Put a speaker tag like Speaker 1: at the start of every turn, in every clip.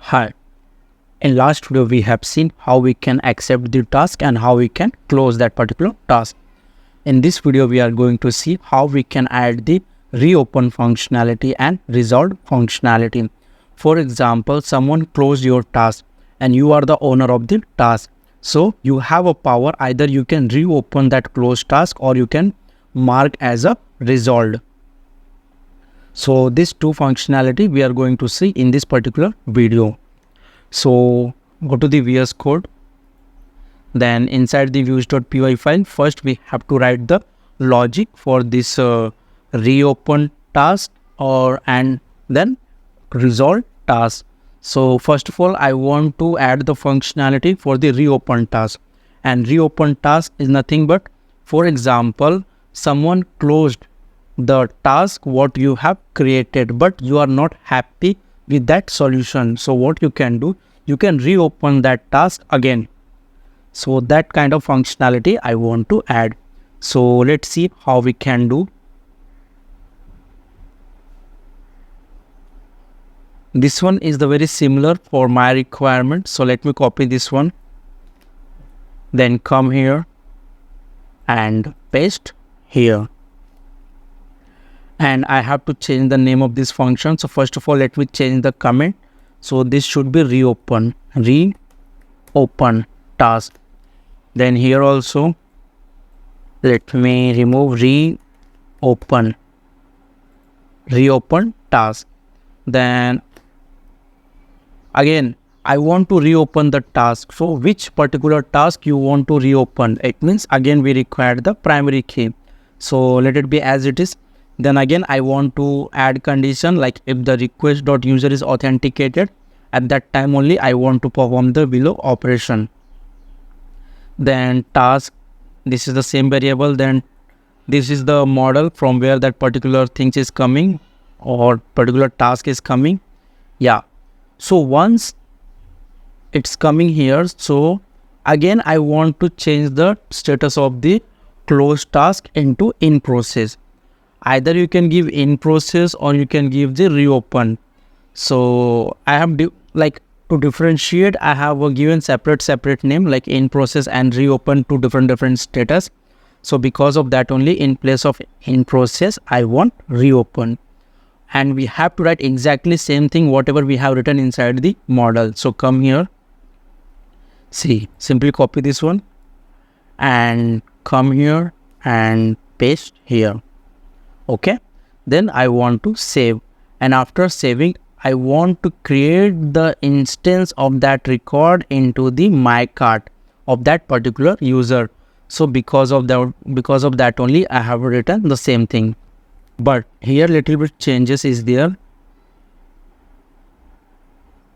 Speaker 1: Hi, in last video we have seen how we can accept the task and how we can close that particular task. In this video we are going to see how we can add the reopen functionality and resolve functionality. For example, someone closed your task and you are the owner of the task. So you have a power, either you can reopen that closed task or you can mark as a resolved. So these two functionality we are going to see in this particular video. So go to the VS Code. Then inside the views.py file, first we have to write the logic for this reopen task and then resolve task. So first of all, I want to add the functionality for the reopen task, and reopen task is nothing but, for example, someone closed the task what you have created, but you are not happy with that solution. So what you can do, you can reopen that task again. So that kind of functionality I want to add. So let's see how we can do. This one is the very similar for my requirement. So let me copy this one, then come here and paste here. And I have to change the name of this function. So first of all, let me change the comment. So this should be reopen task. Then here also, let me remove reopen task. Then again, I want to reopen the task. So which particular task you want to reopen? It means again we require the primary key. So let it be as it is. Then again, I want to add condition like if the request.user is authenticated, at that time only I want to perform the below operation. Then task, this is the same variable. Then this is the model from where that particular thing is coming or particular task is coming. Yeah. So once it's coming here, so again I want to change the status of the closed task into in process. Either you can give in process or you can give the reopen. So I have to differentiate, I have given separate name like in process and reopen to different status. So because of that only, in place of in process I want reopen, and we have to write exactly same thing whatever we have written inside the model. So come here, see, simply copy this one and come here and paste here. Okay, then I want to save, and after saving I want to create the instance of that record into the my cart of that particular user. So because of that only I have written the same thing, but here little bit changes is there,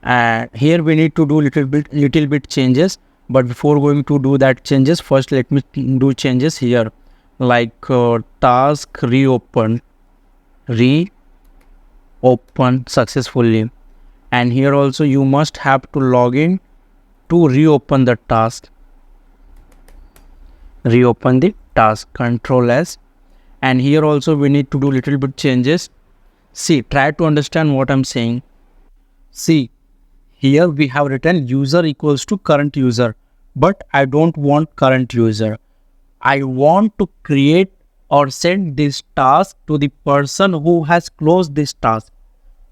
Speaker 1: and here we need to do little bit changes. But before going to do that changes, first let me do changes here, like task reopen successfully, and here also you must have to log in to reopen the task, Control S. And here also we need to do little bit changes. See, try to understand what I'm saying. See, here we have written user equals to current user, but I don't want current user. I want to create or send this task to the person who has closed this task.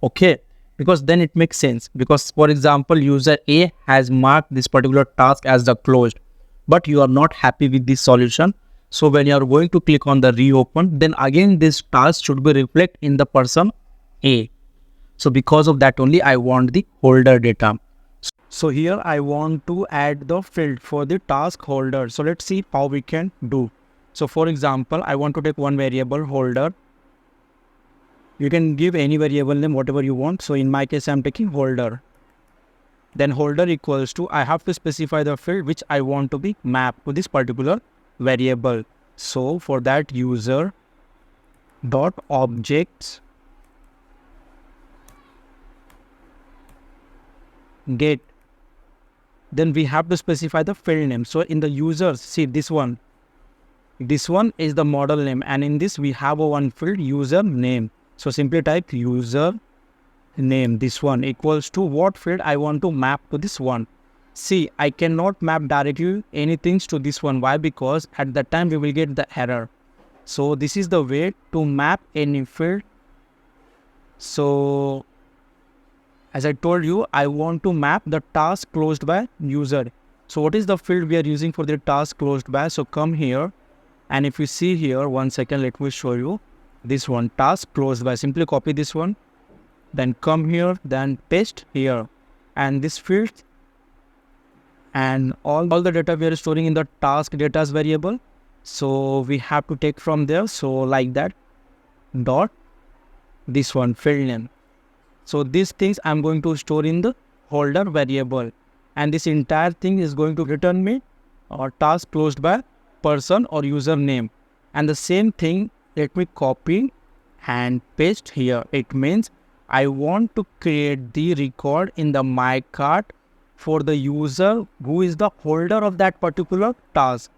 Speaker 1: Okay, because then it makes sense. Because for example, user A has marked this particular task as the closed, but you are not happy with this solution. So when you are going to click on the reopen, then again this task should be reflect in the person A. So because of that only I want the holder data. So here I want to add the field for the task holder. So let's see how we can do. So for example, I want to take one variable holder. You can give any variable name, whatever you want. So in my case, I'm taking holder. Then holder equals to, I have to specify the field which I want to be mapped to this particular variable. So for that, user dot objects get. Then we have to specify the field name. So in the users, see this one is the model name, and in this we have a one field user name. So simply type user name, this one equals to what field I want to map to this one. See, I cannot map directly anything to this one. Why? Because at that time we will get the error. So this is the way to map any field. So as I told you, I want to map the task closed by user. So what is the field we are using for the task closed by? So come here, and if you see here, one second, let me show you this one, task closed by. Simply copy this one, then come here, then paste here, and this field and all the data we are storing in the task data variable. So we have to take from there. So like that, dot this one field name. So these things I'm going to store in the holder variable, and this entire thing is going to return me or task closed by person or username. And the same thing, let me copy and paste here. It means I want to create the record in the my cart for the user who is the holder of that particular task.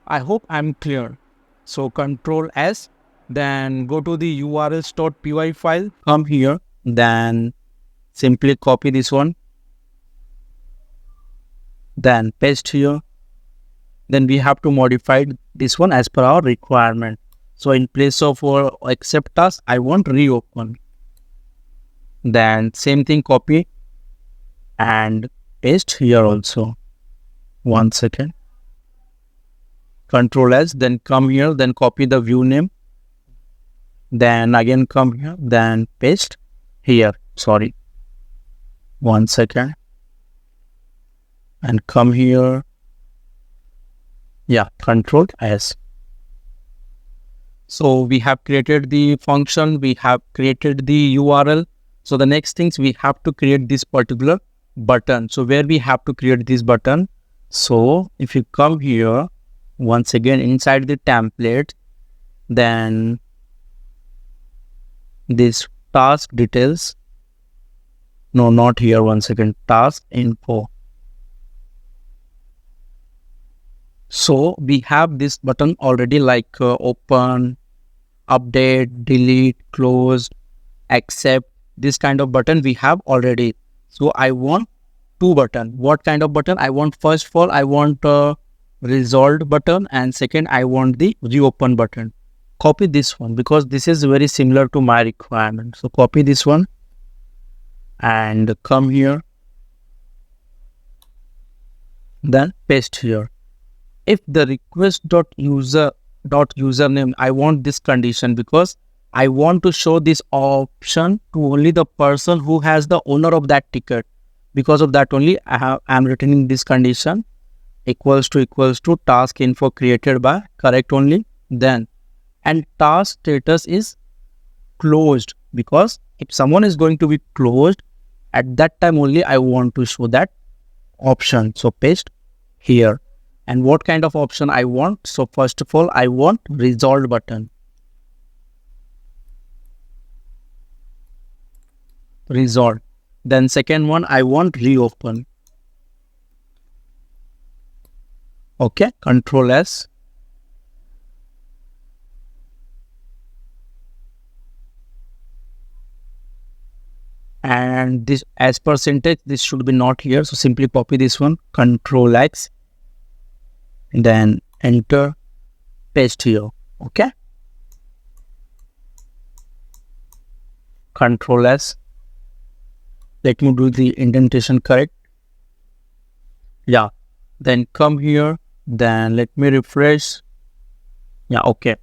Speaker 1: I hope I'm clear. So Control S, then go to the urls.py file, come here, then simply copy this one, then paste here. Then we have to modify this one as per our requirement. So in place of accept task, I want reopen. Then same thing, copy and paste here also. One second. Control S, then come here, then copy the view name. Then again come here, then paste here. Sorry. One second. And come here. Yeah, Control S. So we have created the function, we have created the URL. So the next things, we have to create this particular button. So where we have to create this button? So if you come here, once again inside the template, then this task details. No, not here. One second. Task info. So we have this button already, like open, update, delete, close, accept. This kind of button we have already. So I want two button. What kind of button? I want, first of all, I want a resolved button, and second, I want the reopen button. Copy this one because this is very similar to my requirement. So copy this one and come here, then paste here. If the request.user.username, I want this condition because I want to show this option to only the person who has the owner of that ticket. Because of that only I'm returning this condition, equals to task info created by, correct only. Then and task status is closed, because if someone is going to be closed, at that time only I want to show that option. So paste here. And what kind of option I want? So first of all, I want resolved button. Resolved. Then second one, I want reopen. Okay, Control S. And this as percentage, this should be not here. So simply copy this one, Control X. Then enter, paste here. Okay. Control S. Let me do the indentation correct. Yeah. Then come here. Then let me refresh. Yeah. Okay.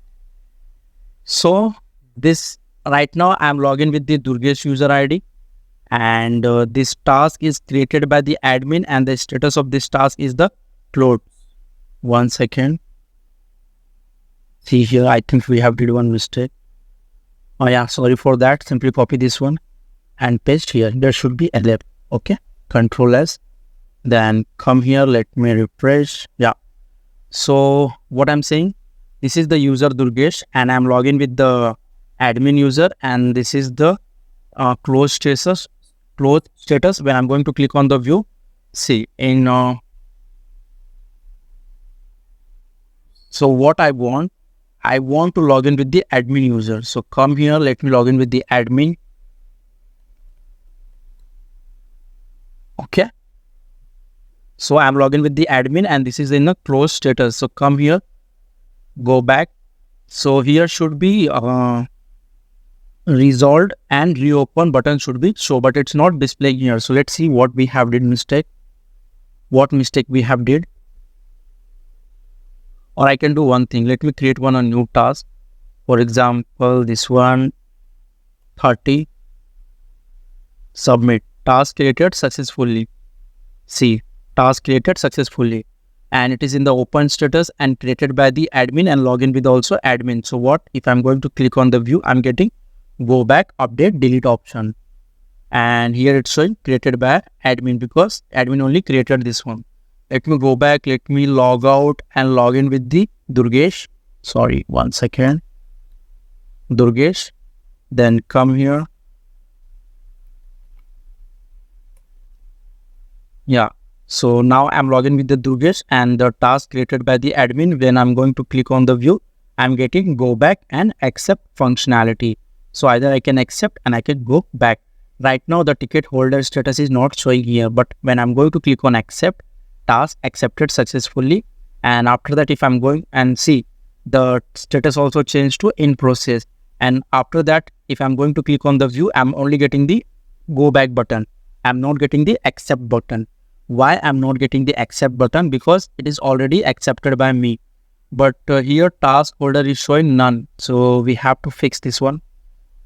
Speaker 1: So this right now I'm logging with the Durgesh user ID, and this task is created by the admin, and the status of this task is the closed. One second. See here, I think we have did one mistake. Oh yeah, sorry for that. Simply copy this one and paste here. There should be 11. Okay. Control S. Then come here. Let me refresh. Yeah. So what I'm saying, this is the user Durgesh, and I'm logging with the admin user, and this is the closed status. Closed status. When I'm going to click on the view, see in so what I want to log in with the admin user. So come here, let me log in with the admin. Okay, so I'm logging with the admin and this is in a closed status. So come here, go back. So here should be resolved and reopen button should be show, but it's not displaying here. So let's see what we have did mistake, what mistake we have did. Or I can do one thing, let me create a new task. For example, this one, 30, submit, task created successfully. See, task created successfully and it is in the open status and created by the admin and login with also admin. So what if I'm going to click on the view, I'm getting go back, update, delete option. And here it's showing created by admin because admin only created this one. Let me go back, let me log out and log in with the Durgesh. Sorry, 1 second. Durgesh. Then come here. Yeah. So now I'm logging with the Durgesh and the task created by the admin. When I'm going to click on the view, I'm getting go back and accept functionality. So either I can accept and I can go back. Right now the ticket holder status is not showing here, but when I'm going to click on accept, task accepted successfully. And after that, if I'm going and see, the status also changed to in process. And after that, if I'm going to click on the view, I'm only getting the go back button. I'm not getting the accept button. Why I'm not getting the accept button? Because it is already accepted by me. But here task holder is showing none. So we have to fix this one.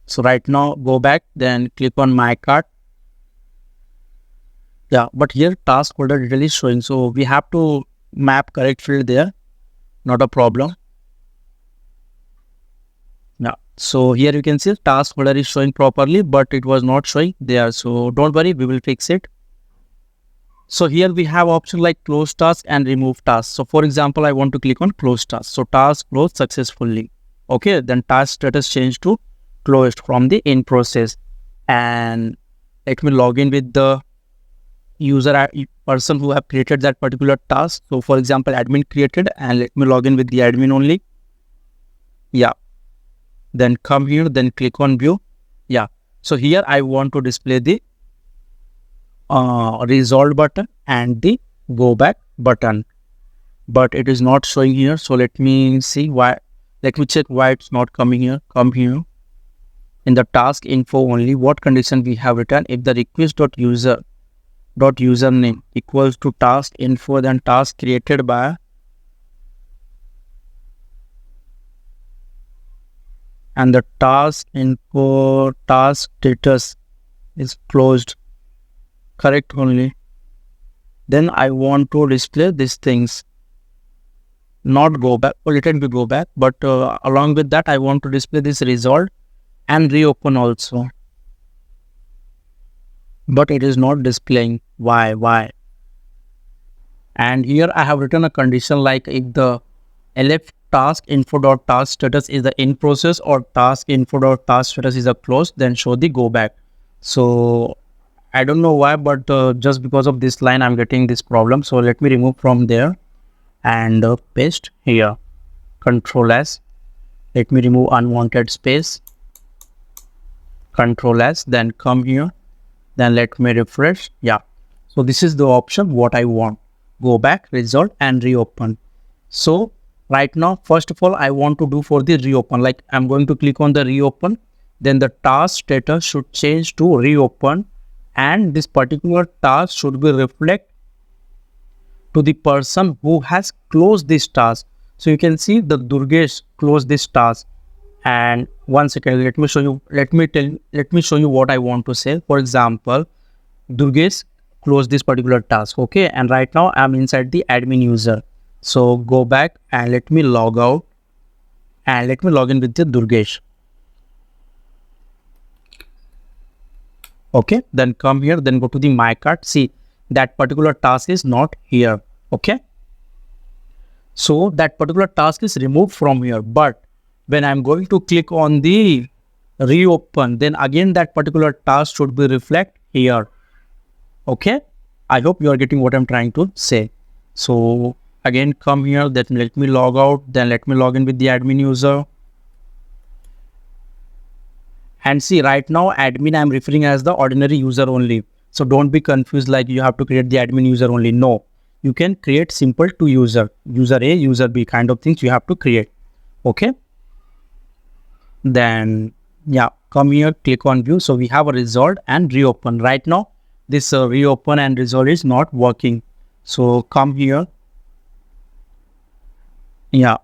Speaker 1: So right now go back, then click on my cart. Yeah, but here task holder detail is showing. So we have to map correct field there. Not a problem. Yeah. So here you can see task holder is showing properly, but it was not showing there. So don't worry, we will fix it. So here we have option like close task and remove task. So for example, I want to click on close task. So task closed successfully. Okay, then task status changed to closed from the in process. And let me log in with the user person who have created that particular task. So for example, admin created, and let me log in with the admin only. Yeah. Then come here, then click on view. Yeah. So here I want to display the resolve button and the go back button, but it is not showing here. So let me see why. Let me check why it's not coming here. Come here in the task info only. What condition we have written? If the request.user.username equals to task info, then task created by, and the task info task status is closed. Correct only. Then I want to display these things, not go back, or let me go back, but along with that I want to display this resolved and reopen also, but it is not displaying. Why? And here I have written a condition like if the lf task info.task status is the in process or task info.task status is a close, then show the go back. So I don't know why, but just because of this line I'm getting this problem. So let me remove from there and paste here. Control S. Let me remove unwanted space. Control S. Then come here. Then let me refresh. Yeah. So this is the option what I want. Go back, resolve and reopen. So right now, first of all, I want to do for the reopen. Like I'm going to click on the reopen. Then the task status should change to reopen. And this particular task should be reflect to the person who has closed this task. So you can see the Durgesh closed this task. And 1 second, let me show you. Let me show you what I want to say. For example, Durgesh closed this particular task. Okay, and right now I'm inside the admin user. So go back and let me log out and let me log in with the Durgesh. Okay, then come here, then go to the my cart. See, that particular task is not here. Okay, so that particular task is removed from here, but when I'm going to click on the reopen, then again that particular task should be reflect here. Okay, I hope you are getting what I'm trying to say. So again come here, then let me log out, then let me log in with the admin user. And see, right now admin I'm referring as the ordinary user only. So don't be confused like you have to create the admin user only. No, you can create simple to user A, user B kind of things you have to create. Okay. Then yeah, come here, click on view. So we have a result and reopen. Right now this reopen and result is not working. So come here. Yeah,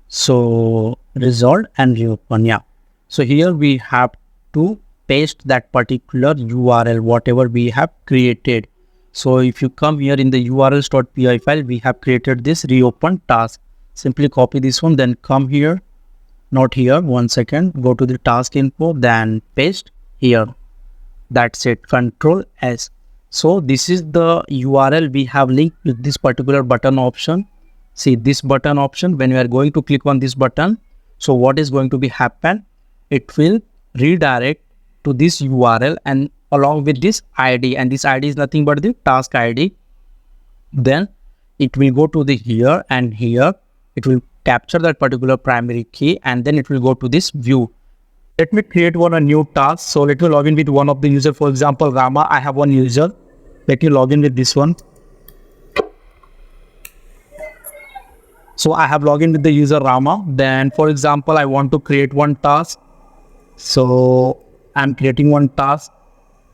Speaker 1: so result and reopen. Yeah, so here we have to paste that particular URL whatever we have created. So if you come here in the urls.py file, we have created this reopen task. Simply copy this one, then come here, not here, one second, go to the task info, then paste here. That's it, Control S. So this is the URL we have linked with this particular button option. See this button option, when we are going to click on this button, so what is going to be happen? It will redirect to this URL and along with this ID, and this ID is nothing but the task ID. Then it will go to the here, and here it will capture that particular primary key, and then it will go to this view. Let me create a new task. So let me log in with one of the user. For example, Rama, I have one user. Let me log in with this one. So I have logged in with the user Rama. Then for example, I want to create one task. So I'm creating one task.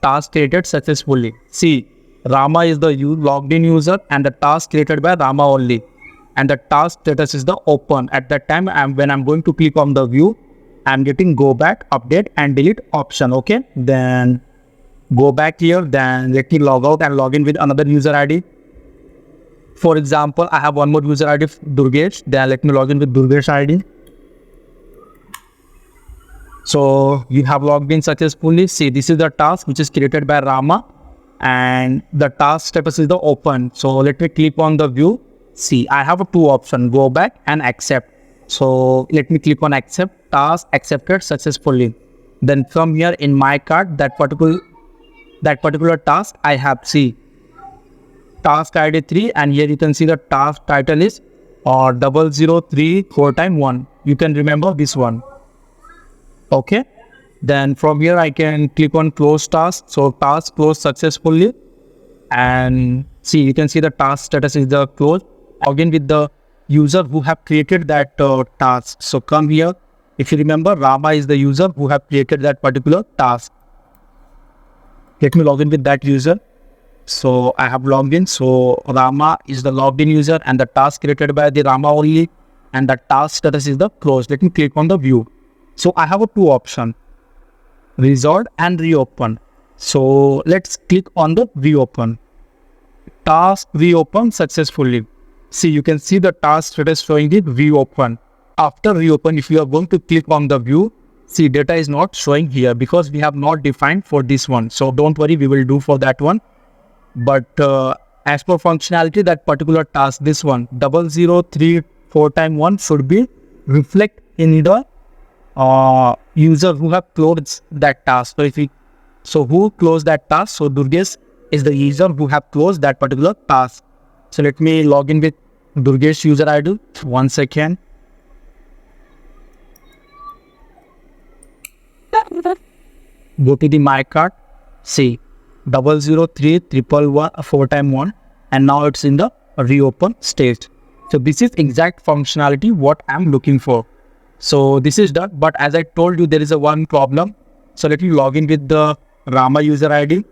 Speaker 1: Task created successfully. See, Rama is the logged in user and the task created by Rama only. And the task status is the open. At that time, when I'm going to click on the view, I'm getting go back, update and delete option. Okay, then go back here, then let me log out and log in with another user ID. For example, I have one more user ID, Durgesh. Then let me log in with Durgesh ID. So you have logged in successfully. See, this is the task which is created by Rama and the task status is the open. So let me click on the view. See, I have two options, go back and accept. So let me click on accept. Task accepted successfully. Then from here in my cart, that particular task I have, see, task ID 3, and here you can see the task title is 0034x1. You can remember this one. Okay, then from here I can click on close task. So task closed successfully, and see, you can see the task status is the closed. Again with the user who have created that task. So come here. If you remember, Rama is the user who have created that particular task. Let me log in with that user. So I have logged in. So Rama is the logged in user and the task created by the Rama only, and the task status is the closed. Let me click on the view. So I have a two option, resolve and reopen. So let's click on the reopen. Task reopen successfully. See, you can see the task status showing the reopen. After reopen, if you are going to click on the view, see, data is not showing here because we have not defined for this one. So don't worry, we will do for that one. But as per functionality, that particular task, this one 0034x1 should be reflect in the user who have closed that task. So who closed that task? So Durgesh is the user who have closed that particular task. So let me log in with Durgesh user ID. 1 second. Go to the my cart. See, 0034x1, and now it's in the reopen stage. So this is exact functionality what I'm looking for. So this is done, but as I told you, there is a one problem. So let me log in with the Rama user ID.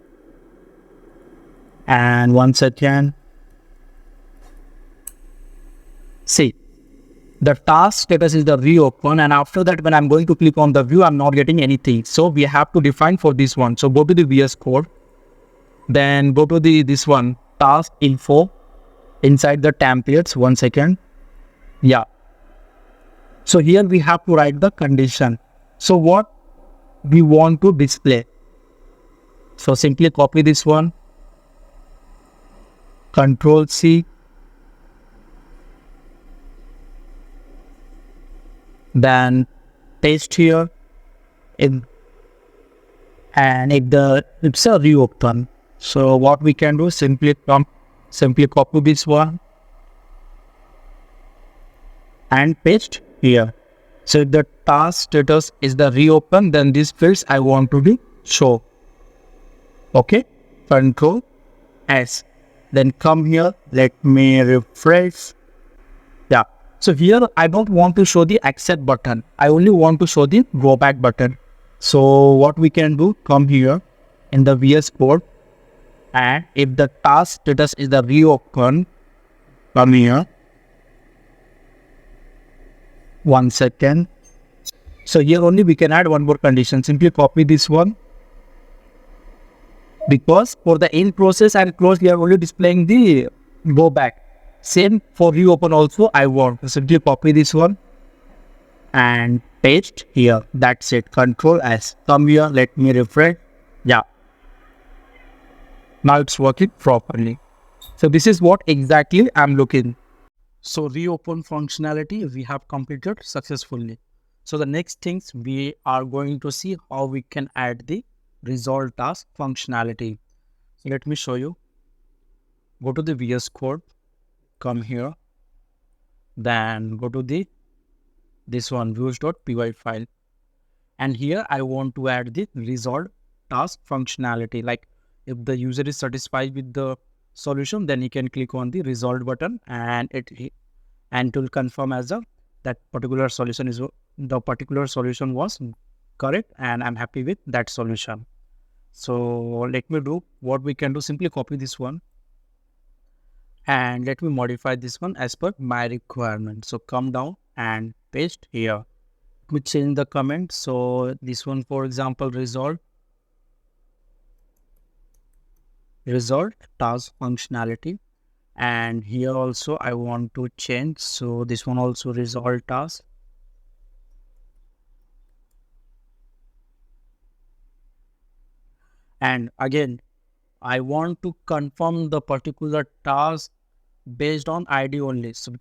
Speaker 1: And 1 second. See, the task status is the reopen, and after that when I'm going to click on the view, I'm not getting anything. So we have to define for this one. So go to the VS Code, then go to this one, task info, inside the templates. 1 second. Yeah. So here we have to write the condition. So what we want to display. So simply copy this one, Control C, then paste here, and it's a reopen. So what we can do, simply copy this one and paste here. So if the task status is the reopen, then these fields I want to be show. Okay, Control S. Then come here, let me refresh. Yeah. So here I don't want to show the accept button. I only want to show the go back button. So what we can do, come here in the VS Code, and if the task status is the reopen, come here. 1 second. So here only we can add one more condition. Simply copy this one, because for the in process and close we are only displaying the go back. Same for reopen also I want. Simply copy this one and paste here. That's it. Control S. Come here, let me refresh. Yeah. Now it's working properly. So this is what exactly I'm looking. So reopen functionality we have completed successfully. So the next things we are going to see how we can add the resolve task functionality. So let me show you. Go to the VS Code, come here, then go to this one views.py file, and here I want to add the resolve task functionality. Like if the user is satisfied with the solution, then he can click on the resolve button and it will confirm as that particular solution is the particular solution was correct and I'm happy with that solution. So let me do what we can do. Simply copy this one and let me modify this one as per my requirement. So come down and paste here. Let me change the comment. So this one, for example, resolve task functionality, and here also I want to change. So this one also resolve task. And again, I want to confirm the particular task based on ID only. So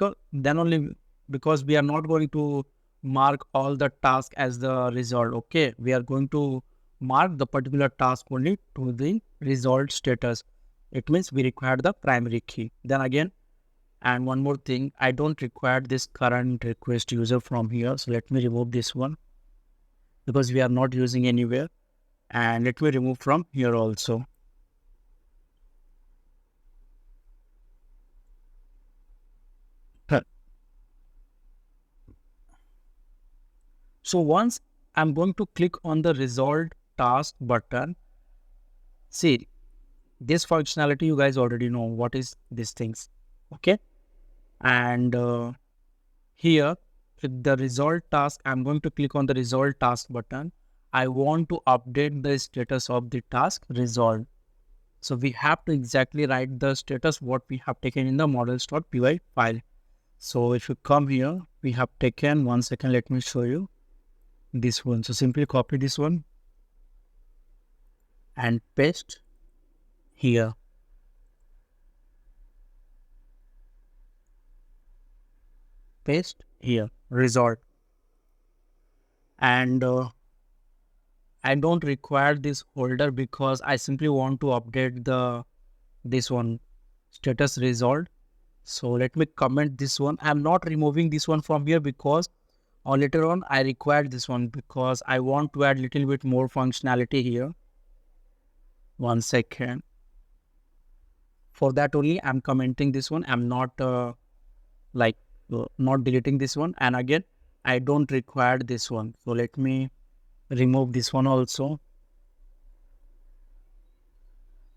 Speaker 1: because we are not going to mark all the task as the result. Okay, we are going to mark the particular task only to the result status. It means we require the primary key. Then again, and one more thing, I don't require this current request user from here. So let me remove this one because we are not using anywhere. And let me remove from here also. So once I'm going to click on the resolve task button, see this functionality, you guys already know what is these things. Okay. And here with the resolve task, I'm going to click on the resolve task button. I want to update the status of the task resolved. So we have to exactly write the status what we have taken in the models.py file. So if you come here, we have taken 1 second, let me show you this one. So simply copy this one and paste here. Paste here, result. And I don't require this holder because I simply want to update this one status result. So let me comment this one. I'm not removing this one from here because later on I require this one because I want to add little bit more functionality here. 1 second. For that only I'm commenting this one. I'm not not deleting this one. And again, I don't require this one. So let me remove this one also.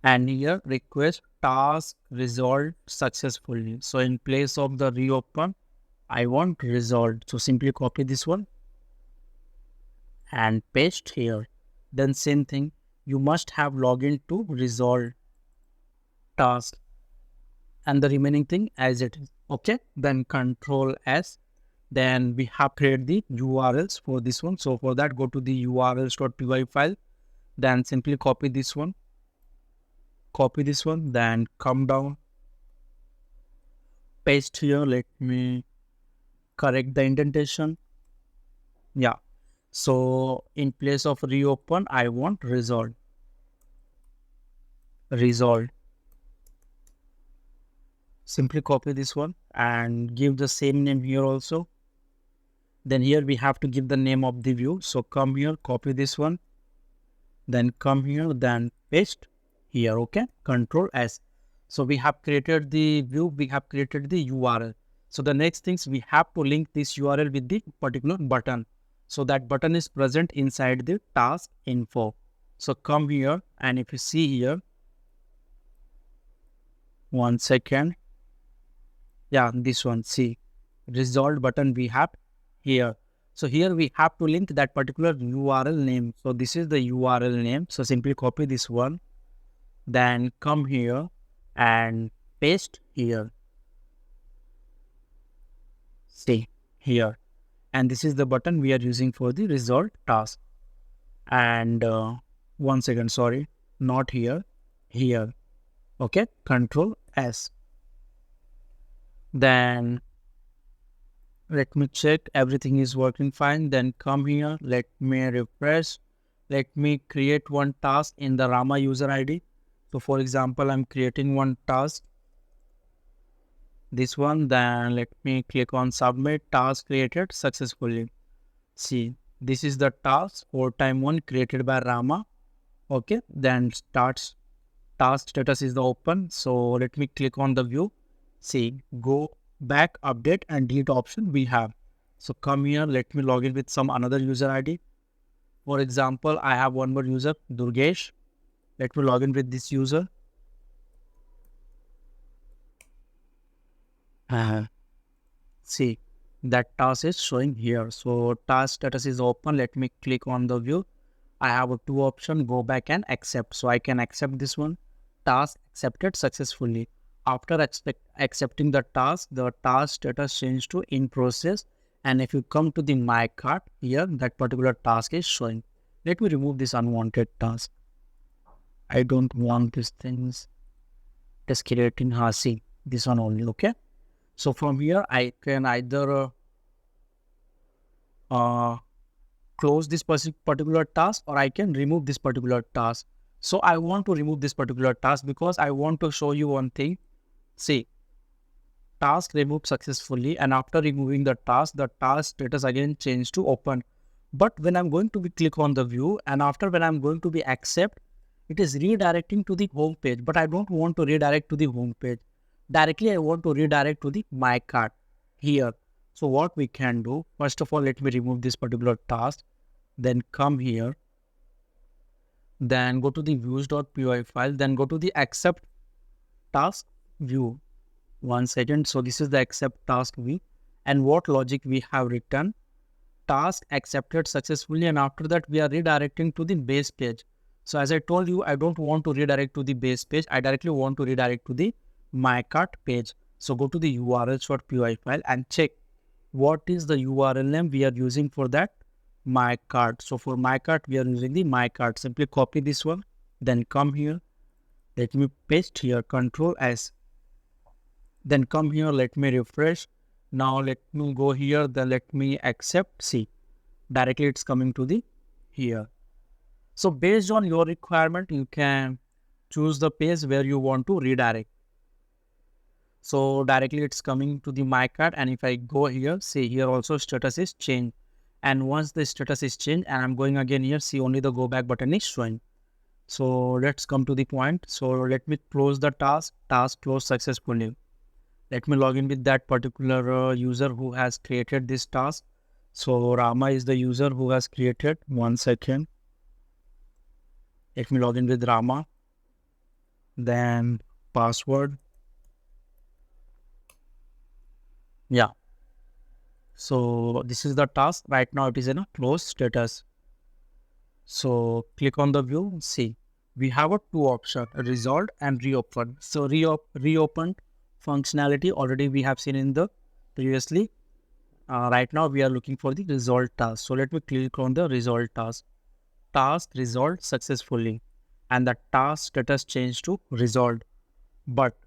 Speaker 1: And here request task resolved successfully. So in place of the reopen, I want resolved. So simply copy this one and paste here. Then same thing, you must have login to resolve task and the remaining thing as it is. Okay, then Control S. Then we have created the URLs for this one. So for that, go to the urls.py file. Then simply copy this one. Copy this one. Then come down. Paste here. Let me correct the indentation. Yeah. So in place of reopen, I want resolved. Resolved. Simply copy this one and give the same name here also. Then here we have to give the name of the view. So come here, copy this one. Then come here, then paste here. Okay, Control S. So we have created the view, we have created the URL. So the next things, we have to link this URL with the particular button. So that button is present inside the task info. So come here, and if you see here, one second. Yeah, this one, see, resolved button we have here. So here we have to link that particular URL name. So this is the URL name. So simply copy this one, then come here and paste here. See here. And this is the button we are using for the resolved task. And one second, sorry, not here, here. Okay, Control S. Then let me check everything is working fine. Then come here, let me refresh. Let me create one task in the Rama user ID. So for example, I'm creating one task, this one. Then let me click on submit, task created successfully. See, this is the task, 4x1 created by Rama. Okay, then starts, task status is the open. So let me click on the view. See, go back, update and delete option we have. So come here, let me log in with some another user ID. For example, I have one more user, Durgesh. Let me log in with this user. See, that task is showing here. So task status is open. Let me click on the view. I have a two option, go back and accept. So I can accept this one. Task accepted successfully. After accepting the task status changed to in process. And if you come to the my cart here, that particular task is showing. Let me remove this unwanted task. I don't want these things. Just creating see, this one only. Okay. So from here, I can either close this particular task, or I can remove this particular task. So I want to remove this particular task because I want to show you one thing. See, task removed successfully, and after removing the task status again changed to open. But when I'm going to be click on the view, and after when I'm going to be accept, it is redirecting to the home page. But I don't want to redirect to the home page. Directly I want to redirect to the my cart here. So what we can do, first of all, let me remove this particular task, then come here, then go to the views.py file, then go to the accept task view. One second. So this is the accept task view, and what logic we have written, task accepted successfully, and after that we are redirecting to the base page. So as I told you, I don't want to redirect to the base page. I directly want to redirect to the my cart page. So go to the urls.py file and check what is the URL name we are using for that my cart. So for my cart, we are using the my cart. Simply copy this one, then come here. Let me paste here, Control S. Then come here, let me refresh. Now let me go here, then let me accept. See, directly it's coming to the here. So based on your requirement, you can choose the page where you want to redirect. So directly it's coming to the my cart, and if I go here, see here also status is changed. And once the status is changed and I'm going again here, see only the go back button is showing. So let's come to the point. So let me close the task closed successfully. Let me log in with that particular user who has created this task. So Rama is the user who has created. One second. Let me log in with Rama. Then password. Yeah. So this is the task. Right now it is in a closed status. So click on the view. See, we have a two option, resolved and reopen. So reopened functionality already we have seen in the previously. Right now we are looking for the resolved task. So let me click on the resolved task. Task resolved successfully, and the task status changed to resolved. But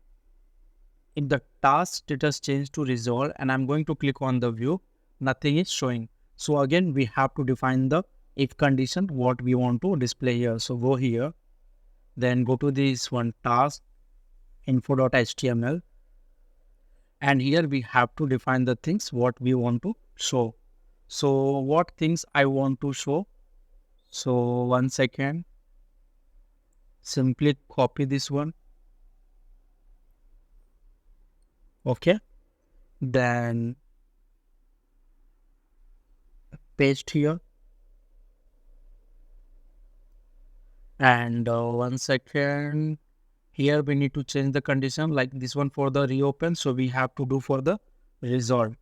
Speaker 1: if the task status changed to resolve and I'm going to click on the view, nothing is showing. So again, we have to define the if condition, what we want to display here. So go here, then go to this one task info.html. And here we have to define the things what we want to show. So what things I want to show. So one second. simply copy this one. Okay, then paste here, and 1 second, here we need to change the condition like this one for the reopen, so we have to do for the resolve.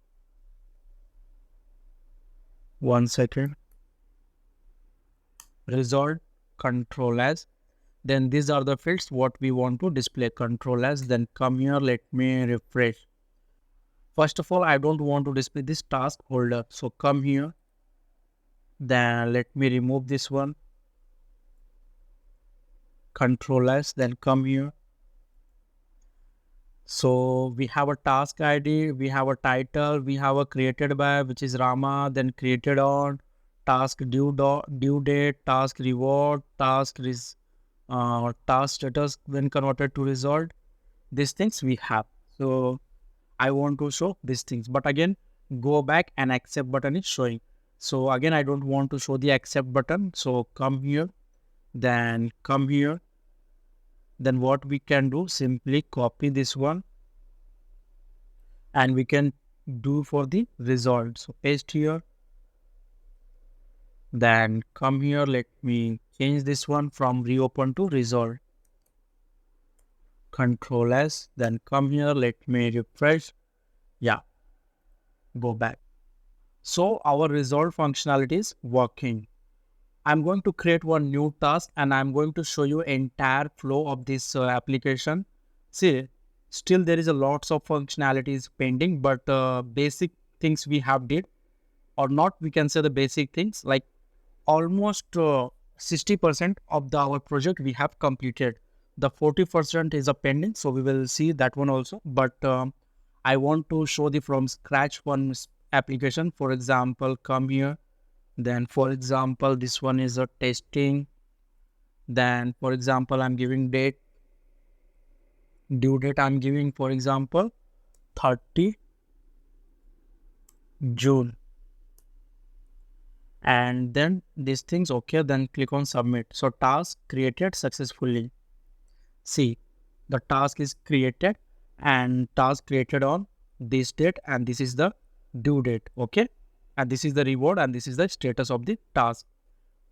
Speaker 1: 1 second, resolve, control as, then these are the fields what we want to display, control as, then come here, let me refresh. First of all, I don't want to display this task holder, so come here, then let me remove this one, control S, then come here. So we have a task ID, we have a title, we have a created by, which is Rama, then created on, task due date, task reward, task status when converted to result. These things we have. So I want to show these things, but again, go back and accept button is showing. So again, I don't want to show the accept button. So come here, then come here. Then what we can do, simply copy this one and we can do for the result. So paste here, then come here, let me change this one from reopen to resolve. Control S, then come here, let me refresh. Yeah, go back. So our resolve functionality is working. I'm going to create one new task and I'm going to show you entire flow of this application. See, still there is a lots of functionalities pending, but basic things we have did, or not, we can say the basic things like almost 60% of our project we have completed. The 40% is a pending, so we will see that one also. But I want to show the from scratch one application. For example, come here. Then for example, this one is a testing. Then for example, I'm giving date, due date I'm giving, for example, 30 June. And then these things, okay, then click on submit. So task created successfully. See, the task is created and task created on this date, and this is the due date, okay, and this is the reward and this is the status of the task.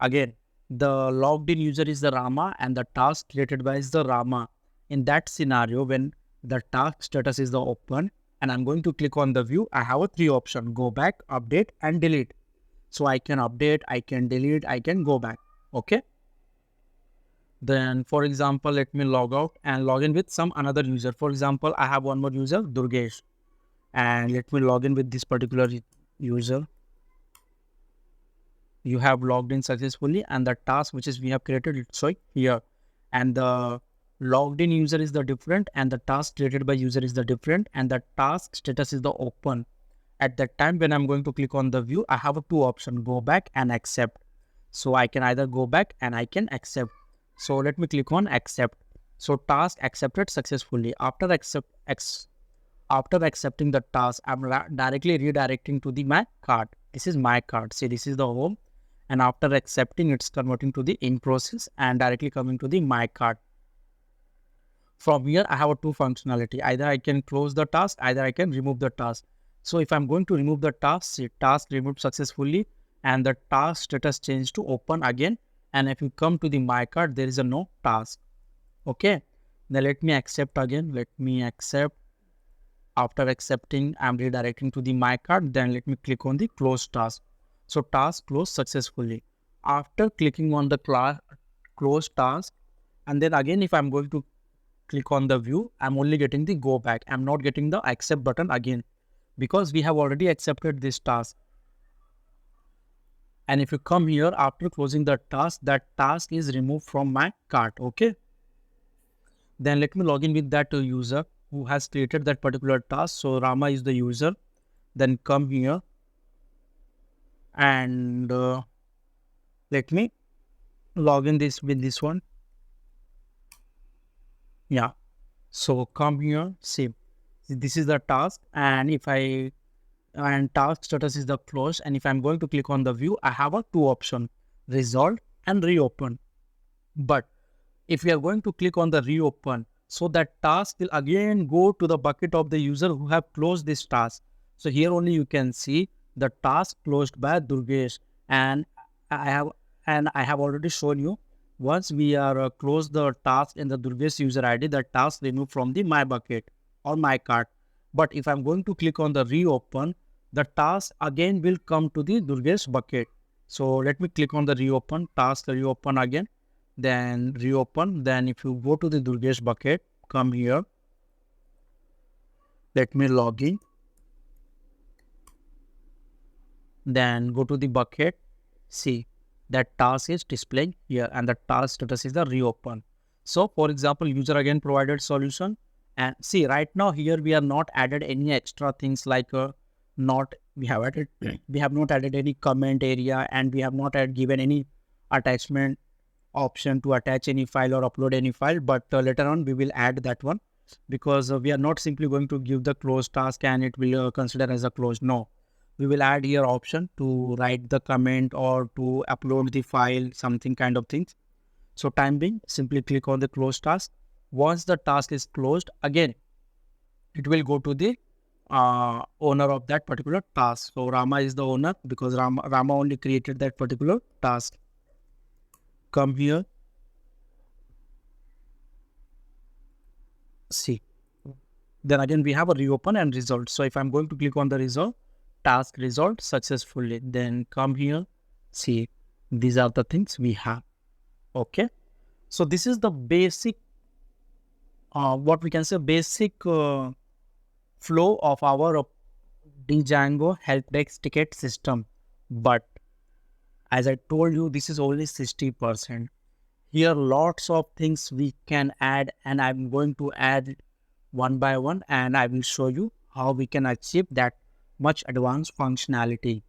Speaker 1: Again, the logged in user is the Rama and the task created by is the Rama. In that scenario, when the task status is the open and I'm going to click on the view, I have a 3 option: go back, update and delete. So I can update, I can delete, I can go back, okay. Then for example, let me log out and log in with some another user. For example, I have one more user, Durgesh, and let me log in with this particular user. You have logged in successfully and the task which is we have created, it's showing here, and the logged in user is the different and the task created by user is the different, and the task status is the open. At that time when I'm going to click on the view, I have a 2 option: go back and accept. So I can either go back and I can accept. So let me click on accept. So task accepted successfully. After accepting the task, I'm directly redirecting to the my cart. This is my cart. See, this is the home, and after accepting, it's converting to the in process and directly coming to the my cart. From here, I have a 2 functionality. Either I can close the task, either I can remove the task. So if I'm going to remove the task, see, task removed successfully and the task status changed to open again. And if you come to the my cart, there is a no task. Okay. Now let me accept again. Let me accept. After accepting, I'm redirecting to the my cart. Then let me click on the close task. So task closed successfully. After clicking on the close task, and then again, if I'm going to click on the view, I'm only getting the go back. I'm not getting the accept button again because we have already accepted this task. And if you come here after closing the task, that task is removed from my cart. Okay. Then let me log in with that user who has created that particular task. So Rama is the user. Then come here and let me log in this with this one. Yeah. So come here, see, this is the task, and if I and task status is the close, and if I'm going to click on the view, I have a 2 option: resolve and reopen. But if we are going to click on the reopen, so that task will again go to the bucket of the user who have closed this task. So here only you can see the task closed by Durgesh, and I have I have already shown you, once we are close the task in the Durgesh user ID, the task removed from the my bucket or my cart. But if I'm going to click on the reopen, the task again will come to the Durgesh bucket. So let me click on the reopen, task reopen again, then reopen. Then if you go to the Durgesh bucket, come here, let me log in, then go to the bucket, see that task is displaying here and the task status is the reopen. So for example, user again provided solution, and see right now here we are not added any extra things like not we have added we have not added any comment area, and we have not given any attachment option to attach any file or upload any file. But later on we will add that one, because we are not simply going to give the closed task and it will consider as a closed. No, we will add here option to write the comment or to upload the file, something kind of things. So time being, simply click on the close task. Once the task is closed, again it will go to the owner of that particular task. So Rama is the owner because Rama only created that particular task. Come here, see, then again we have a reopen and result. So if I'm going to click on the result, task resolved successfully, then come here, see, these are the things we have. Okay, so this is the basic what we can say, basic flow of our Django help desk ticket system. But as I told you, this is only 60%. Here lots of things we can add, and I'm going to add one by one, and I will show you how we can achieve that much advanced functionality.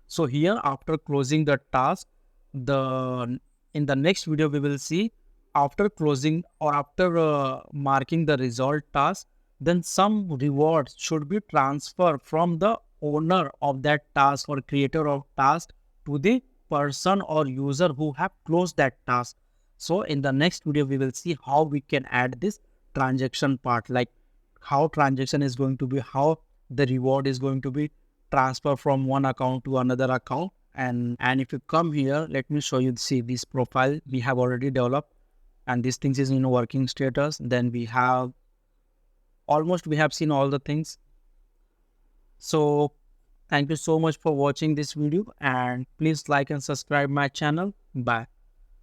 Speaker 1: So here, after closing the task, the in the next video we will see, after closing or after marking the result task, then some rewards should be transferred from the owner of that task or creator of task to the person or user who have closed that task. So in the next video we will see how we can add this transaction part, like how transaction is going to be, how the reward is going to be transfer from one account to another account. And if you come here, let me show you, see, this profile we have already developed, and these things is in working status. Then we have almost, we have seen all the things. So thank you so much for watching this video, and please like and subscribe my channel. Bye.